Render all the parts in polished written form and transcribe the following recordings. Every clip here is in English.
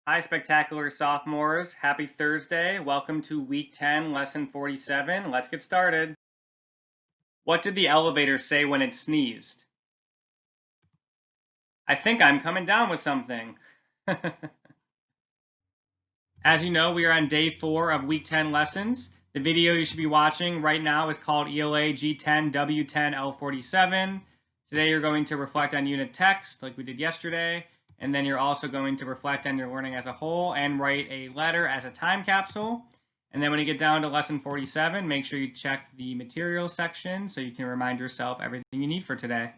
Hi, spectacular sophomores. Happy Thursday. Welcome to week 10, lesson 47. Let's get started. What did the elevator say when it sneezed? I think I'm coming down with something. As you know, we are on day 4 of week 10 lessons. The video you should be watching right now is called ELA G10 W10 L47. Today you're going to reflect on unit text like we did yesterday, and then you're also going to reflect on your learning as a whole and write a letter as a time capsule. And then when you get down to lesson 47, make sure you check the materials section so you can remind yourself everything you need for today.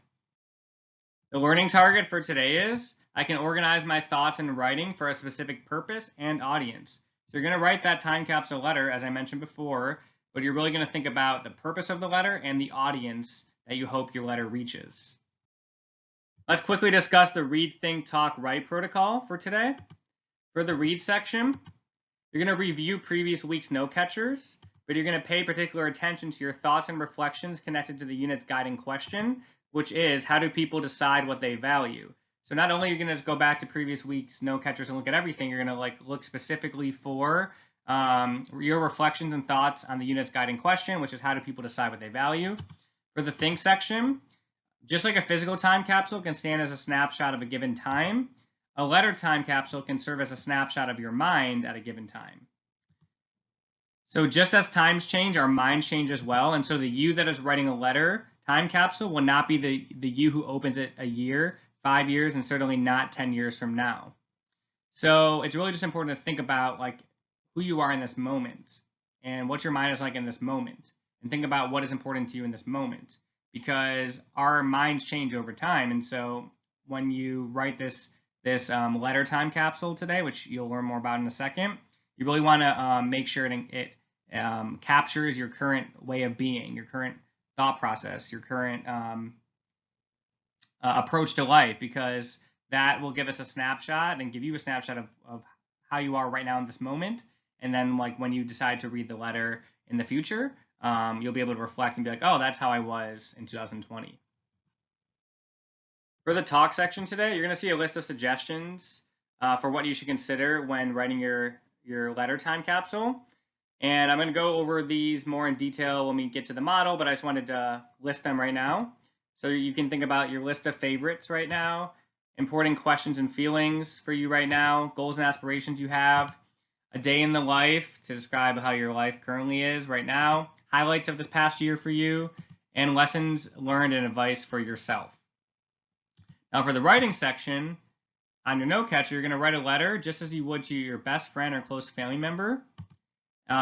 The learning target for today is I can organize my thoughts in writing for a specific purpose and audience. So you're going to write that time capsule letter, as I mentioned before, but you're really going to think about the purpose of the letter and the audience that you hope your letter reaches. Let's quickly discuss the read, think, talk, write protocol for today. For the read section, you're going to review previous week's note catchers, but you're going to pay particular attention to your thoughts and reflections connected to the unit's guiding question, which is how do people decide what they value? So not only are you going to just go back to previous week's note catchers and look at everything, you're going to look specifically for your reflections and thoughts on the unit's guiding question, which is how do people decide what they value. For the think section, just like a physical time capsule can stand as a snapshot of a given time, a letter time capsule can serve as a snapshot of your mind at a given time. So just as times change, our minds change as well. And so the you that is writing a letter time capsule will not be the you who opens it a year, 5 years, and certainly not 10 years from now. So it's really just important to think about who you are in this moment and what your mind is like in this moment, and think about what is important to you in this moment, because our minds change over time. And so when you write this letter time capsule today, which you'll learn more about in a second, you really want to make sure it captures your current way of being, your current thought process, your current approach to life, because that will give us a snapshot and give you a snapshot of how you are right now in this moment. And then when you decide to read the letter in the future, you'll be able to reflect and be like, oh, that's how I was in 2020. For the talk section today, you're going to see a list of suggestions for what you should consider when writing your letter time capsule. And I'm going to go over these more in detail when we get to the model, but I just wanted to list them right now. So you can think about your list of favorites right now, important questions and feelings for you right now, goals and aspirations you have, a day in the life to describe how your life currently is right now, highlights of this past year for you, and lessons learned and advice for yourself. Now for the writing section, on your note catcher, you're going to write a letter just as you would to your best friend or close family member.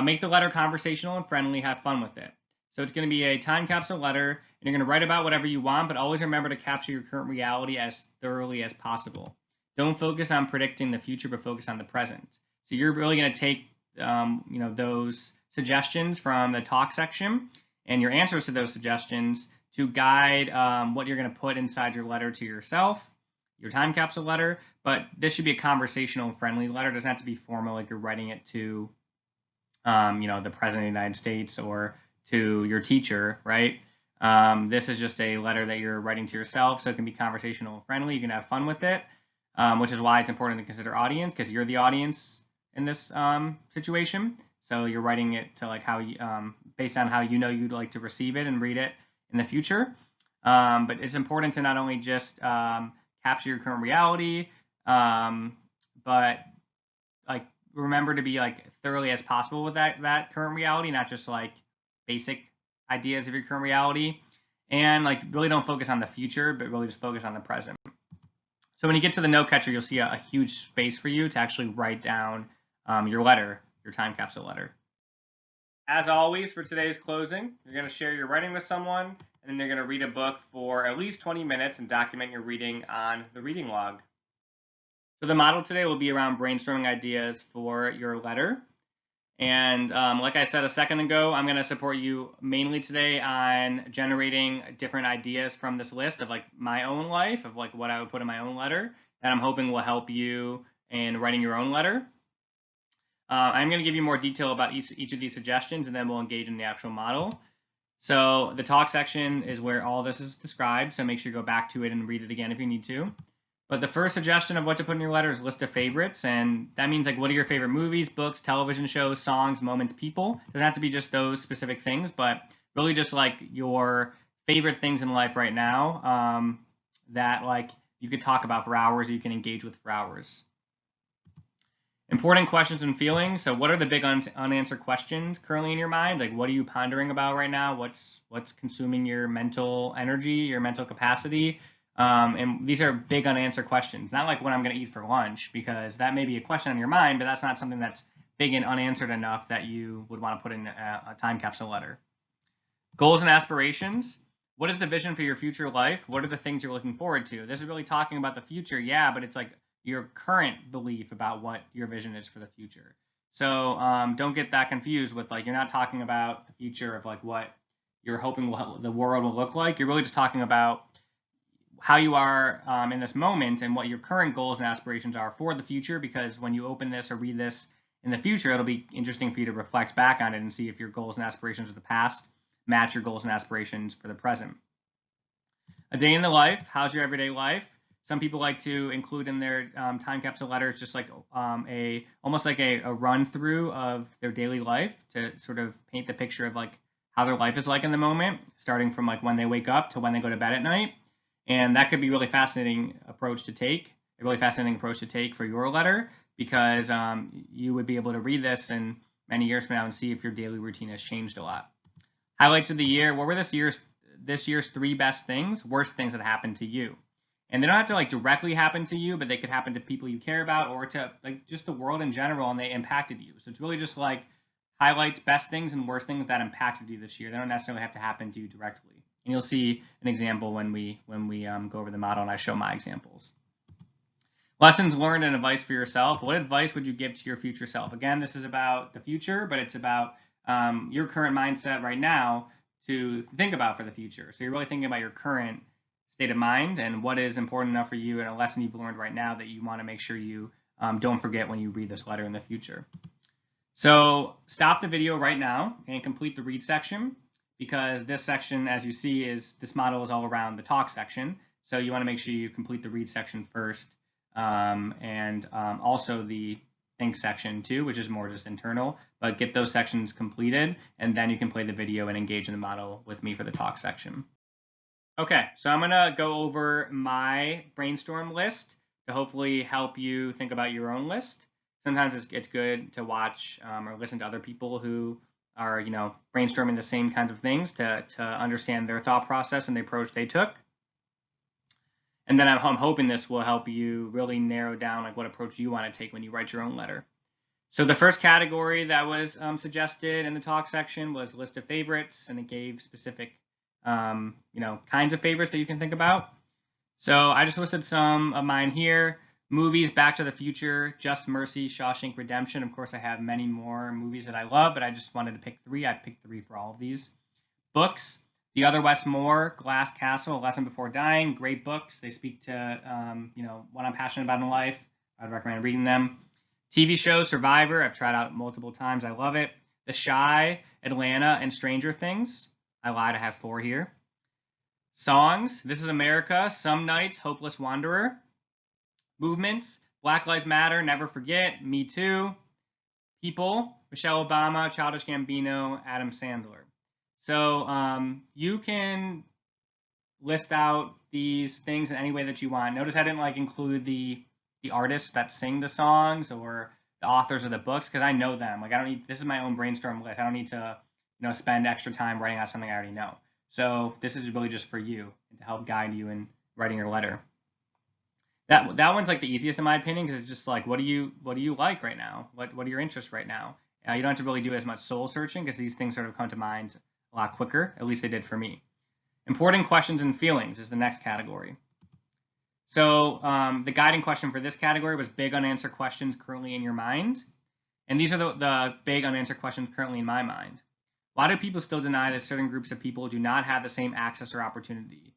Make the letter conversational and friendly, have fun with it. So it's going to be a time capsule letter, and you're going to write about whatever you want, but always remember to capture your current reality as thoroughly as possible. Don't focus on predicting the future, but focus on the present. So you're really going to take those suggestions from the talk section and your answers to those suggestions to guide what you're going to put inside your letter to yourself, your time capsule letter. But this should be a conversational and friendly letter. It doesn't have to be formal like you're writing it to the President of the United States or to your teacher, right? This is just a letter that you're writing to yourself, so it can be conversational and friendly. You can have fun with it, which is why it's important to consider audience, because you're the audience in this situation. So you're writing it to how you, based on how you'd like to receive it and read it in the future. But it's important to not only just capture your current reality, but remember to be thoroughly as possible with that current reality, not just basic ideas of your current reality, and really don't focus on the future, but really just focus on the present. So when you get to the note catcher, you'll see a huge space for you to actually write down your letter, your time capsule letter. As always, for today's closing, you're going to share your writing with someone, and then you're going to read a book for at least 20 minutes and document your reading on the reading log. So the model today will be around brainstorming ideas for your letter. And like I said a second ago, I'm going to support you mainly today on generating different ideas from this list of my own life, of what I would put in my own letter, that I'm hoping will help you in writing your own letter. I'm going to give you more detail about each of these suggestions, and then we'll engage in the actual model. So the talk section is where all this is described, so make sure you go back to it and read it again if you need to. But the first suggestion of what to put in your letter is list of favorites, and that means like what are your favorite movies, books, television shows, songs, moments, people. It doesn't have to be just those specific things, but really just like your favorite things in life right now that like you could talk about for hours or you can engage with for hours. Important questions and feelings. So what are the big unanswered questions currently in your mind? Like what are you pondering about right now? What's consuming your mental energy, your mental capacity? And these are big unanswered questions. Not like what I'm going to eat for lunch, because that may be a question on your mind, but that's not something that's big and unanswered enough that you would want to put in a time capsule letter. Goals and aspirations. What is the vision for your future life? What are the things you're looking forward to? This is really talking about the future, yeah, but it's like your current belief about what your vision is for the future. So don't get that confused with like, you're not talking about the future of like what you're hoping the world will look like. You're really just talking about how you are in this moment and what your current goals and aspirations are for the future, because when you open this or read this in the future, it'll be interesting for you to reflect back on it and see if your goals and aspirations of the past match your goals and aspirations for the present. A day in the life. How's your everyday life? Some people like to include in their time capsule letters just like almost like a run through of their daily life to sort of paint the picture of like how their life is like in the moment, starting from like when they wake up to when they go to bed at night. And that could be a really fascinating approach to take, for your letter, because you would be able to read this in many years from now and see if your daily routine has changed a lot. Highlights of the year. What were this year's 3 best things, worst things that happened to you? And they don't have to like directly happen to you, but they could happen to people you care about or to like just the world in general, and they impacted you. So it's really just like highlights best things and worst things that impacted you this year. They don't necessarily have to happen to you directly. And you'll see an example when we go over the model and I show my examples. Lessons learned and advice for yourself. What advice would you give to your future self? Again, this is about the future, but it's about your current mindset right now to think about for the future. So you're really thinking about your current state of mind and what is important enough for you and a lesson you've learned right now that you want to make sure you don't forget when you read this letter in the future. So stop the video right now and complete the read section, because this section, as you see, this model is all around the talk section. So you want to make sure you complete the read section first, and also the think section too, which is more just internal, but get those sections completed, and then you can play the video and engage in the model with me for the talk section. Okay, so I'm gonna go over my brainstorm list to hopefully help you think about your own list. Sometimes it's good to watch or listen to other people who are brainstorming the same kinds of things to understand their thought process and the approach they took. And then I'm hoping this will help you really narrow down like what approach you want to take when you write your own letter. So the first category that was suggested in the talk section was list of favorites, and it gave specific kinds of favorites that you can think about. So I just listed some of mine here. Movies: Back to the Future, Just Mercy, Shawshank Redemption. Of course, I have many more movies that I love, but I just wanted to pick 3. I picked 3 for all of these. Books: The Other Wes Moore, Glass Castle, A Lesson Before Dying. Great books. They speak to what I'm passionate about in life. I'd recommend reading them. TV shows: Survivor. I've tried out multiple times. I love it. The Chi, Atlanta, and Stranger Things. I lied. I have 4 here. Songs: This Is America, Some Nights, Hopeless Wanderer. Movements: Black Lives Matter, Never Forget, Me Too. People: Michelle Obama, Childish Gambino, Adam Sandler. So you can list out these things in any way that you want. Notice I didn't include the artists that sing the songs or the authors of the books, because I know them. Like, I don't need, this is my own brainstorm list. I don't need to spend extra time writing out something I already know. So this is really just for you and to help guide you in writing your letter. That one's like the easiest in my opinion, because it's just like, what do you like right now? What are your interests right now? You don't have to really do as much soul searching, because these things sort of come to mind a lot quicker. At least they did for me. Important questions and feelings is the next category. So the guiding question for this category was big unanswered questions currently in your mind. And these are the big unanswered questions currently in my mind. Why do people still deny that certain groups of people do not have the same access or opportunity?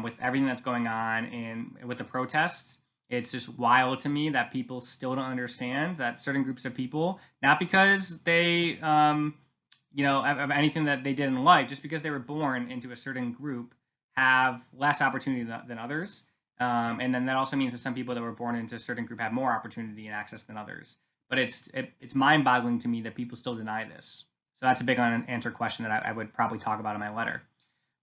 With everything that's going on and with the protests, it's just wild to me that people still don't understand that certain groups of people, not because they of anything that they did in life, just because they were born into a certain group, have less opportunity than others. And then that also means that some people that were born into a certain group have more opportunity and access than others. But it's mind-boggling to me that people still deny this. So that's a big unanswered question that I would probably talk about in my letter.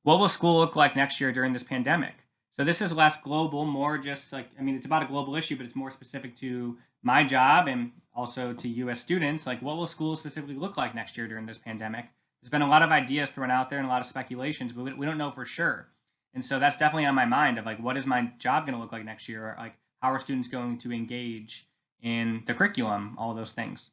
What will school look like next year during this pandemic? So this is less global, more just like, I mean, it's about a global issue, but it's more specific to my job and also to US students. Like, what will school specifically look like next year during this pandemic? There's been a lot of ideas thrown out there and a lot of speculations, but we don't know for sure. And so that's definitely on my mind of like, what is my job going to look like next year? Or like, how are students going to engage in the curriculum? All those things.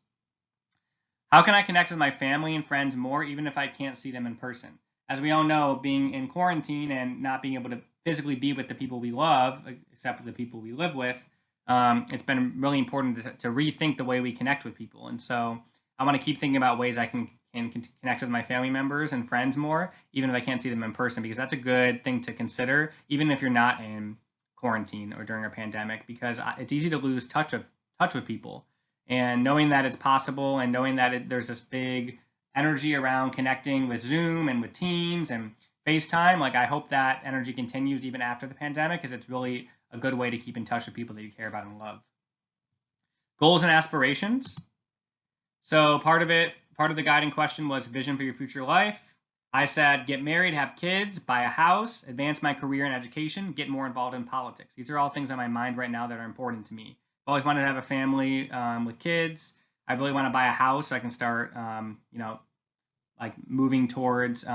How can I connect with my family and friends more, even if I can't see them in person? As we all know, being in quarantine and not being able to physically be with the people we love, except for the people we live with, it's been really important to rethink the way we connect with people. And so I want to keep thinking about ways I can connect with my family members and friends more, even if I can't see them in person, because that's a good thing to consider, even if you're not in quarantine or during a pandemic, because it's easy to lose touch with people. And knowing that it's possible and knowing that there's this big energy around connecting with Zoom and with Teams and FaceTime, like I hope that energy continues even after the pandemic, because it's really a good way to keep in touch with people that you care about and love. Goals and aspirations. So part of the guiding question was vision for your future life. I said, get married, have kids, buy a house, advance my career in education, get more involved in politics. These are all things on my mind right now that are important to me. I've always wanted to have a family with kids. I really want to buy a house so I can start, like moving towards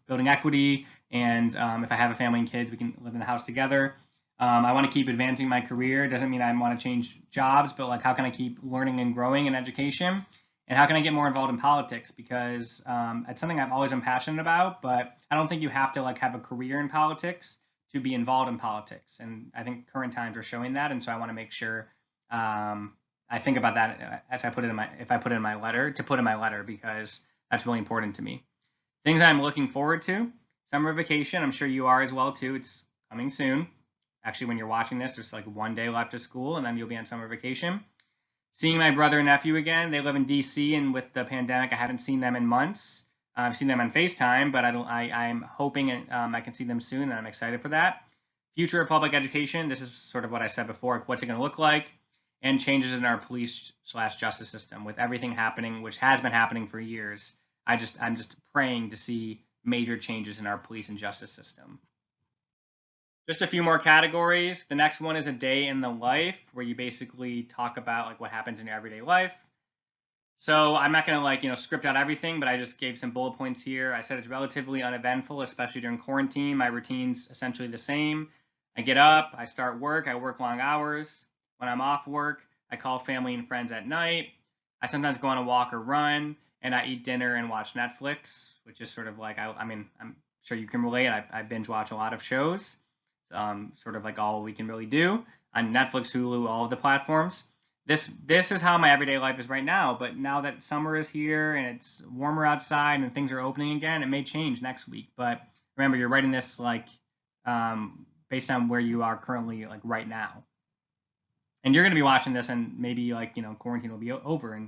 building equity. And if I have a family and kids, we can live in the house together. I want to keep advancing my career. It doesn't mean I want to change jobs, but like how can I keep learning and growing in education? And how can I get more involved in politics? Because it's something I've always been passionate about, but I don't think you have to like have a career in politics to be involved in politics. And I think current times are showing that. And so I want to make sure I think about that as I put it in my letter, because that's really important to me. Things I'm looking forward to. Summer vacation. I'm sure you are as well too. It's coming soon. Actually, when you're watching this, there's like one day left of school and then you'll be on summer vacation. Seeing my brother and nephew again. They live in DC, and with the pandemic, I haven't seen them in months. I've seen them on FaceTime, but I'm hoping I can see them soon, and I'm excited for that. Future of public education. This is sort of what I said before. What's it going to look like? And changes in our police/justice system with everything happening, which has been happening for years. I'm just praying to see major changes in our police and justice system. Just a few more categories. The next one is a day in the life, where you basically talk about like what happens in your everyday life. So I'm not going to script out everything, but I just gave some bullet points here. I said it's relatively uneventful, especially during quarantine. My routine's essentially the same. I get up, I start work, I work long hours. When I'm off work, I call family and friends at night. I sometimes go on a walk or run, and I eat dinner and watch Netflix, which is sort of like, I mean, I'm sure you can relate. I binge watch a lot of shows. Sort of like all we can really do on Netflix, Hulu, all of the platforms. This is how my everyday life is right now. But now that summer is here and it's warmer outside and things are opening again, it may change next week. But remember, you're writing this like based on where you are currently, like right now. And you're going to be watching this, and maybe like quarantine will be over,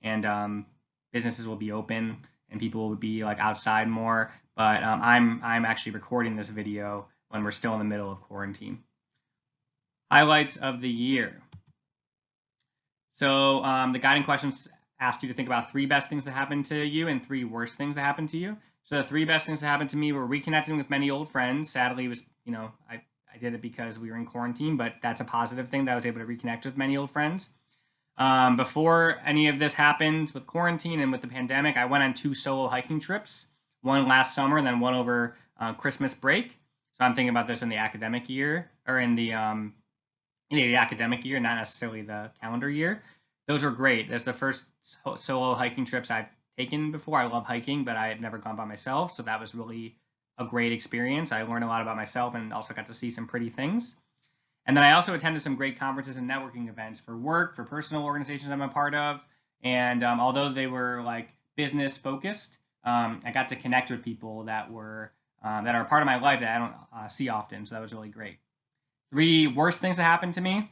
and businesses will be open, and people will be like outside more. But I'm actually recording this video when we're still in the middle of quarantine. Highlights of the year. So the guiding questions asked you to think about 3 best things that happened to you and 3 worst things that happened to you. So the 3 best things that happened to me were reconnecting with many old friends. Sadly, it was, I did it because we were in quarantine, but that's a positive thing that I was able to reconnect with many old friends. Before any of this happened with quarantine and with the pandemic, I went on 2 solo hiking trips, one last summer and then one over Christmas break. So I'm thinking about this in the academic year, or in the academic year, not necessarily the calendar year. Those were great. That's the first solo hiking trips I've taken before. I love hiking, but I had never gone by myself. So that was really a great experience. I learned a lot about myself and also got to see some pretty things. And then I also attended some great conferences and networking events for work, for personal organizations I'm a part of. And although they were like business focused, I got to connect with people that were that are a part of my life that I don't see often. So that was really great. 3 worst things that happened to me: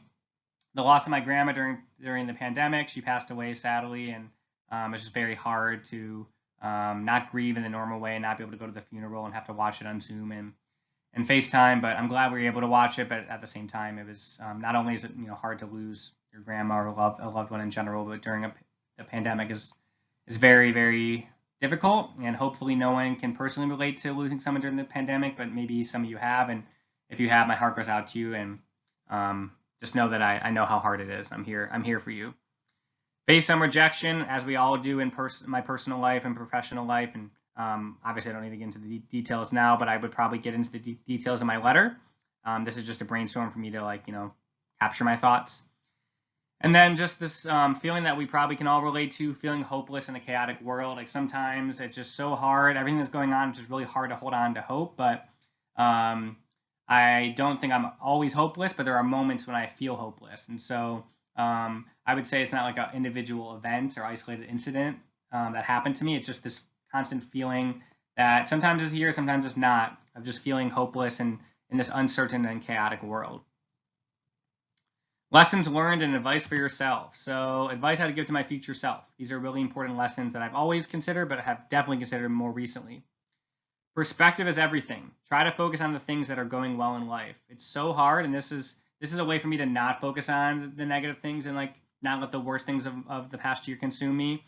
the loss of my grandma during the pandemic. She passed away sadly, and it's just very hard to not grieve in the normal way and not be able to go to the funeral and have to watch it on Zoom. and FaceTime, but I'm glad we were able to watch it. But at the same time, it was not only is it hard to lose your grandma or a loved one in general, but during a pandemic is very, very difficult. And hopefully no one can personally relate to losing someone during the pandemic, but maybe some of you have. And if you have, my heart goes out to you. And just know that I know how hard it is. I'm here for you. Face some rejection, as we all do in my personal life and professional life. And obviously, I don't need to get into the details now, but I would probably get into the details of my letter. This is just a brainstorm for me to capture my thoughts. And then just this feeling that we probably can all relate to, feeling hopeless in a chaotic world. Like sometimes it's just so hard. Everything that's going on is just really hard to hold on to hope. But I don't think I'm always hopeless, but there are moments when I feel hopeless. And so I would say it's not like an individual event or isolated incident that happened to me. It's just this constant feeling that sometimes is here, sometimes it's not, of just feeling hopeless in this uncertain and chaotic world. Lessons learned and advice for yourself. So advice how to give to my future self. These are really important lessons that I've always considered, but have definitely considered more recently. Perspective is everything. Try to focus on the things that are going well in life. It's so hard, and this is a way for me to not focus on the negative things and not let the worst things of the past year consume me.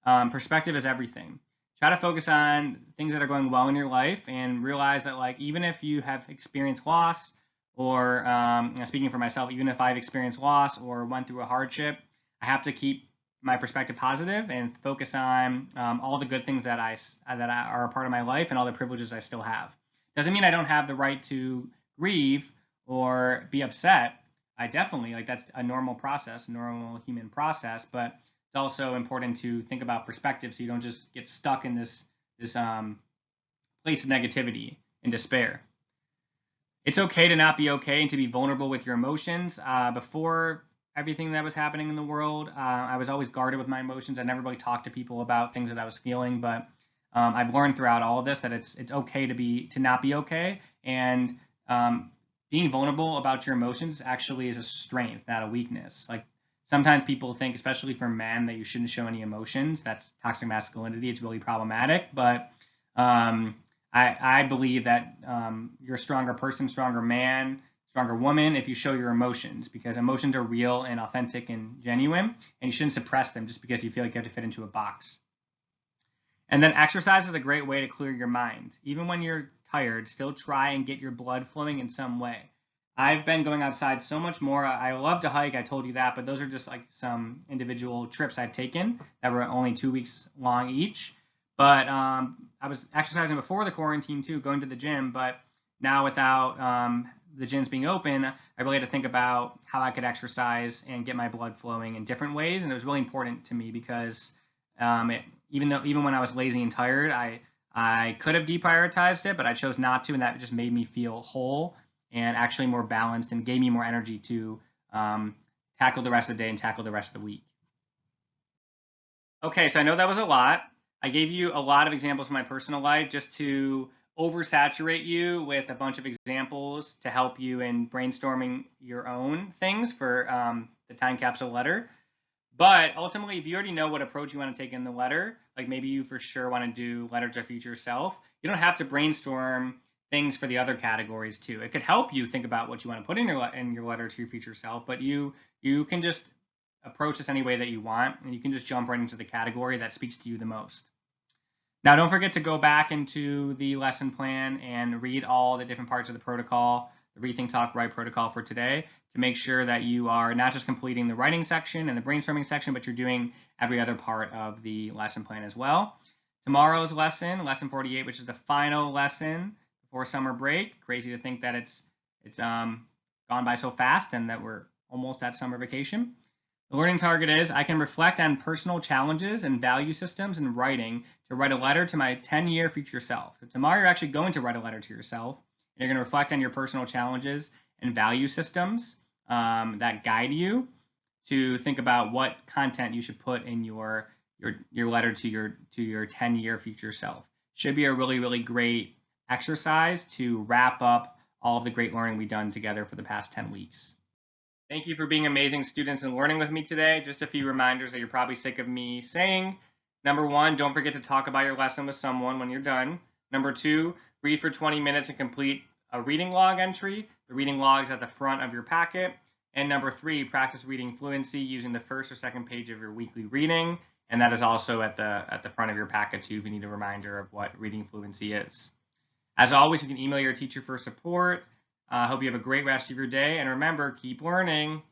Perspective is everything. Try to focus on things that are going well in your life and realize that even if you have experienced loss, or speaking for myself, even if I've experienced loss or went through a hardship, I have to keep my perspective positive and focus on all the good things that are a part of my life and all the privileges I still have. Doesn't mean I don't have the right to grieve or be upset. I definitely, that's a normal process, normal human process, but it's also important to think about perspective so you don't just get stuck in this place of negativity and despair. It's okay to not be okay and to be vulnerable with your emotions. Before everything that was happening in the world, I was always guarded with my emotions. I never really talked to people about things that I was feeling, but I've learned throughout all of this that it's okay to not be okay, and being vulnerable about your emotions actually is a strength, not a weakness. Sometimes people think, especially for men, that you shouldn't show any emotions. That's toxic masculinity. It's really problematic, but I believe that you're a stronger person, stronger man, stronger woman if you show your emotions, because emotions are real and authentic and genuine, and you shouldn't suppress them just because you feel like you have to fit into a box. And then exercise is a great way to clear your mind. Even when you're tired, still try and get your blood flowing in some way. I've been going outside so much more. I love to hike, I told you that, but those are just some individual trips I've taken that were only 2 weeks long each. But I was exercising before the quarantine too, going to the gym, but now without the gyms being open, I really had to think about how I could exercise and get my blood flowing in different ways. And it was really important to me because even when I was lazy and tired, I could have deprioritized it, but I chose not to, and that just made me feel whole and actually more balanced and gave me more energy to tackle the rest of the day and tackle the rest of the week. Okay, so I know that was a lot. I gave you a lot of examples from my personal life just to oversaturate you with a bunch of examples to help you in brainstorming your own things for the time capsule letter. But ultimately, if you already know what approach you want to take in the letter, maybe you for sure want to do letter to future self, you don't have to brainstorm things for the other categories too. It could help you think about what you want to put in your letter to your future self, but you can just approach this any way that you want, and you can just jump right into the category that speaks to you the most. Now, don't forget to go back into the lesson plan and read all the different parts of the protocol, the Rethink, Talk, Write protocol for today, to make sure that you are not just completing the writing section and the brainstorming section, but you're doing every other part of the lesson plan as well. Tomorrow's lesson, lesson 48, which is the final lesson before summer break. Crazy to think that it's gone by so fast and that we're almost at summer vacation. The learning target is I can reflect on personal challenges and value systems in writing to write a letter to my 10-year future self. So tomorrow you're actually going to write a letter to yourself. And you're going to reflect on your personal challenges and value systems that guide you to think about what content you should put in your letter to your 10-year future self. Should be a really, really great exercise to wrap up all of the great learning we've done together for the past 10 weeks. Thank you for being amazing students and learning with me today. Just a few reminders that you're probably sick of me saying. Number 1, don't forget to talk about your lesson with someone when you're done. Number 2, read for 20 minutes and complete a reading log entry. The reading log is at the front of your packet. And number 3, practice reading fluency using the first or second page of your weekly reading. And that is also at the front of your packet too if you need a reminder of what reading fluency is. As always, you can email your teacher for support. I hope you have a great rest of your day. And remember, keep learning.